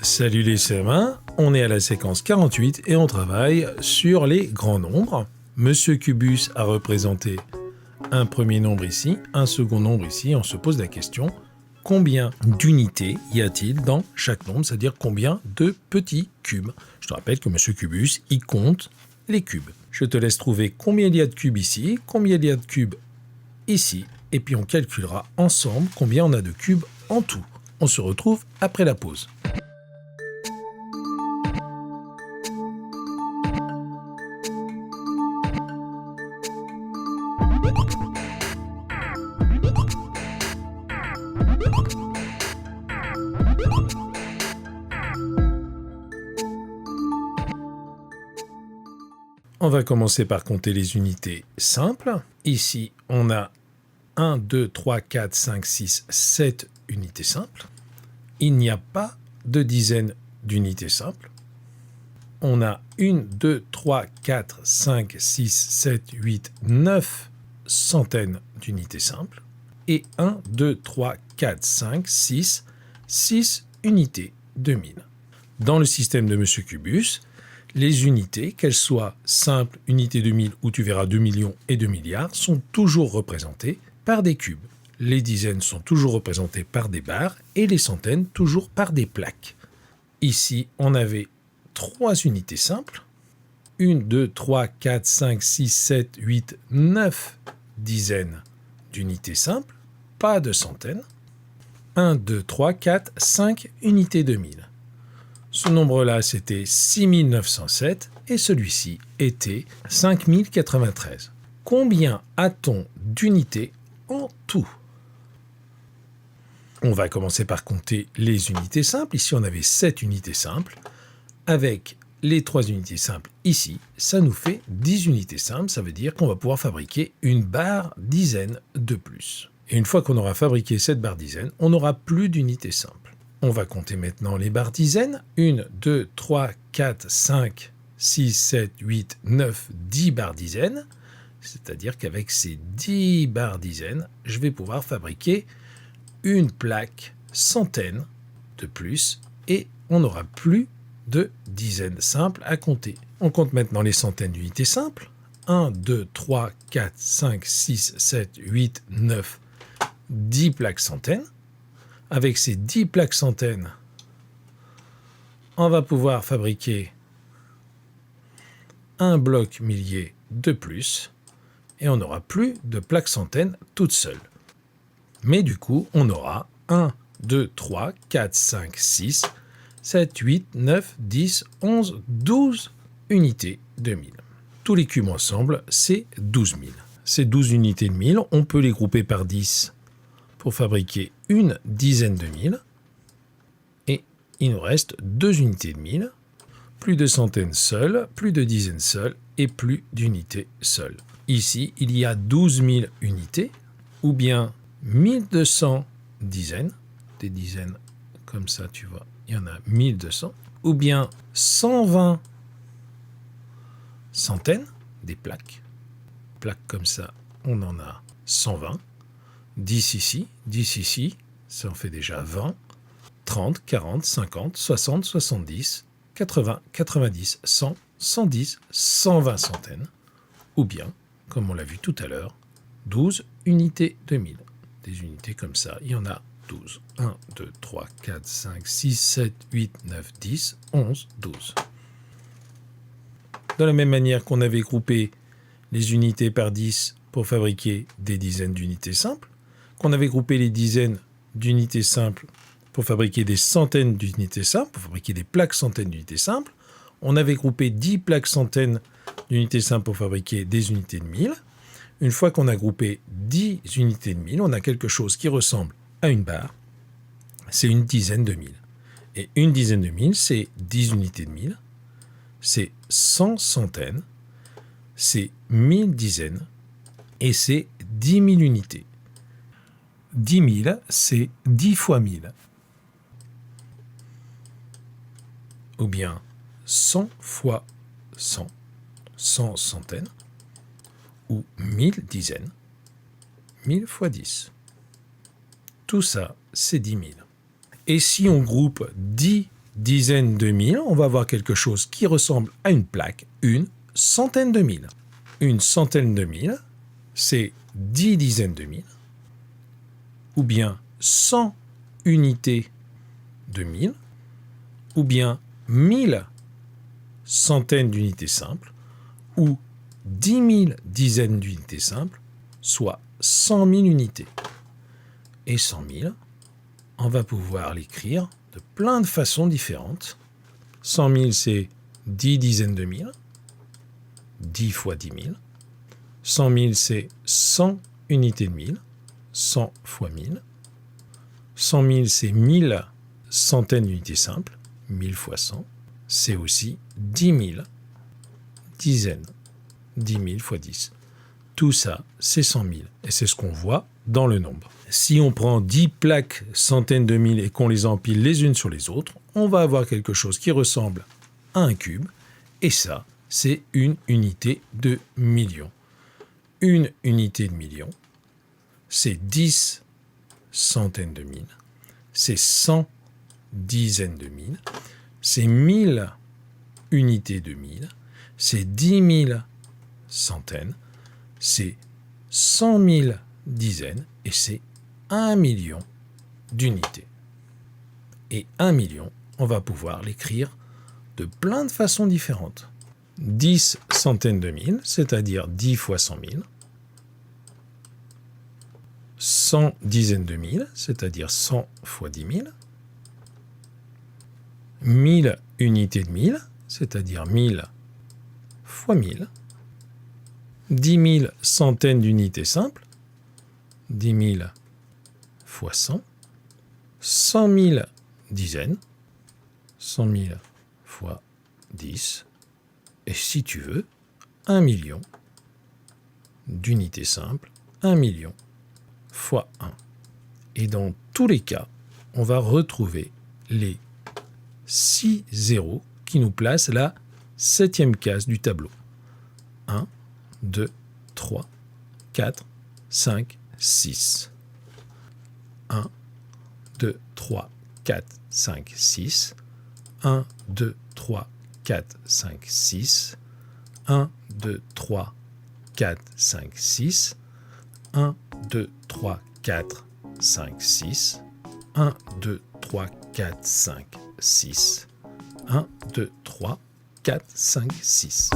Salut les CM1, on est à la séquence 48 et on travaille sur les grands nombres. Monsieur Cubus a représenté un premier nombre ici, un second nombre ici. On se pose la question, combien d'unités y a-t-il dans chaque nombre, c'est-à-dire combien de petits cubes? Je te rappelle que Monsieur Cubus, il compte les cubes. Je te laisse trouver combien il y a de cubes ici, combien il y a de cubes ici, et puis on calculera ensemble combien on a de cubes en tout. On se retrouve après la pause. On va commencer par compter les unités simples. Ici, on a 1, 2, 3, 4, 5, 6, 7 unités simples. Il n'y a pas de dizaines d'unités simples. On a 1, 2, 3, 4, 5, 6, 7, 8, 9 centaines d'unités simples. Et 1, 2, 3, 4, 5, 6 unités de 1000. Dans le système de Monsieur Cubus, les unités, qu'elles soient simples, unités de 1000 ou tu verras 2 millions et 2 milliards, sont toujours représentées par des cubes. Les dizaines sont toujours représentées par des barres et les centaines toujours par des plaques. Ici, on avait 3 unités simples. 1, 2, 3, 4, 5, 6, 7, 8, 9 dizaines d'unités simples, pas de centaines. 1, 2, 3, 4, 5 unités de 1000. Ce nombre-là, c'était 6907 et celui-ci était 5093. Combien a-t-on d'unités en tout? On va commencer par compter les unités simples. Ici, on avait 7 unités simples. Avec les 3 unités simples ici, ça nous fait 10 unités simples. Ça veut dire qu'on va pouvoir fabriquer une barre dizaine de plus. Et une fois qu'on aura fabriqué cette barre dizaine, on n'aura plus d'unités simples. On va compter maintenant les barres dizaines. 1, 2, 3, 4, 5, 6, 7, 8, 9, 10 barres dizaines. C'est-à-dire qu'avec ces 10 barres dizaines, je vais pouvoir fabriquer une plaque centaine de plus et on n'aura plus de dizaines simples à compter. On compte maintenant les centaines d'unités simples. 1, 2, 3, 4, 5, 6, 7, 8, 9, 10 plaques centaines. Avec ces 10 plaques centaines, on va pouvoir fabriquer un bloc millier de plus et on n'aura plus de plaques centaines toutes seules. Mais du coup, on aura 1, 2, 3, 4, 5, 6, 7, 8, 9, 10, 11, 12 unités de 1000. Tous les cubes ensemble, c'est 12 000. Ces 12 unités de 1000, on peut les grouper par 10 pour fabriquer une dizaine de 1000. Et il nous reste 2 unités de 1000, plus de centaines seules, plus de dizaines seules et plus d'unités seules. Ici, il y a 12 000 unités, ou bien 1200 dizaines, des dizaines comme ça, tu vois, il y en a 1200, ou bien 120 centaines, des plaques. Plaques comme ça, on en a 120. 10 ici, ça en fait déjà 20, 30, 40, 50, 60, 70, 80, 90, 100, 110, 120 centaines, ou bien, comme on l'a vu tout à l'heure, 12 unités de 1000. Des unités comme ça, il y en a 12. 1, 2, 3, 4, 5, 6, 7, 8, 9, 10, 11, 12. De la même manière qu'on avait groupé les unités par 10 pour fabriquer des dizaines d'unités simples, qu'on avait groupé les dizaines d'unités simples pour fabriquer des centaines d'unités simples, pour fabriquer des plaques centaines d'unités simples, on avait groupé 10 plaques centaines d'unités simples pour fabriquer des unités de 1000. Une fois qu'on a groupé 10 unités de 1000, on a quelque chose qui ressemble à une barre. C'est une dizaine de 1000. Et une dizaine de 1000, c'est 10 unités de 1000, c'est 100 centaines, c'est 1000 dizaines, et c'est 10 000 unités. 10 000, c'est 10 fois 1000. Ou bien 100 fois 100, 100 centaines, ou 1000 dizaines, 1000 fois 10. Tout ça, c'est 10 000. Et si on groupe 10 dizaines de mille, on va avoir quelque chose qui ressemble à une plaque, une centaine de mille. Une centaine de mille, c'est 10 dizaines de mille, ou bien 100 unités de mille, ou bien 1000 centaines d'unités simples, ou 10 000 dizaines d'unités simples, soit 100 000 unités. Et 100 000, on va pouvoir l'écrire de plein de façons différentes. 100 000, c'est 10 dizaines de mille, 10 fois 10 000. 100 000, c'est 100 unités de mille, 100 fois 1000. 100 000, c'est 1000 centaines d'unités simples, 1000 fois 100. C'est aussi 10 000 dizaines, 10 000 fois 10. Tout ça, c'est 100 000. Et c'est ce qu'on voit dans le nombre. Si on prend 10 plaques centaines de mille et qu'on les empile les unes sur les autres, on va avoir quelque chose qui ressemble à un cube. Et ça, c'est une unité de million. Une unité de million, c'est 10 centaines de mille, c'est 100 dizaines de mille, c'est 1000 unités de mille, c'est 10 000 centaines, c'est 100 000 dizaines et c'est 1 million d'unités. Et 1 million, on va pouvoir l'écrire de plein de façons différentes. 10 centaines de mille, c'est-à-dire 10 fois 100 000. 100 dizaines de mille, c'est-à-dire 100 fois 10 000. 1000 unités de mille, c'est-à-dire 1000 fois 1000. 10 000 centaines d'unités simples, 10 000 fois 100. 100 000 dizaines, 100 000 fois 10. Et si tu veux, 1 million d'unités simples, 1 million fois 1. Et dans tous les cas, on va retrouver les 6 zéros qui nous placent la 7e case du tableau. 1, 2, 3, 4, 5, 6. 1, 2, 3, 4, 5, 6. 1, 2, 3, 4, 5, 6. 1, 2, 3, 4, 5, 6. 1, 2, 3, 4, 5, 6. 1, 2, 3, 4, 5, 6. 1, 2, 3, 4, 5, 6.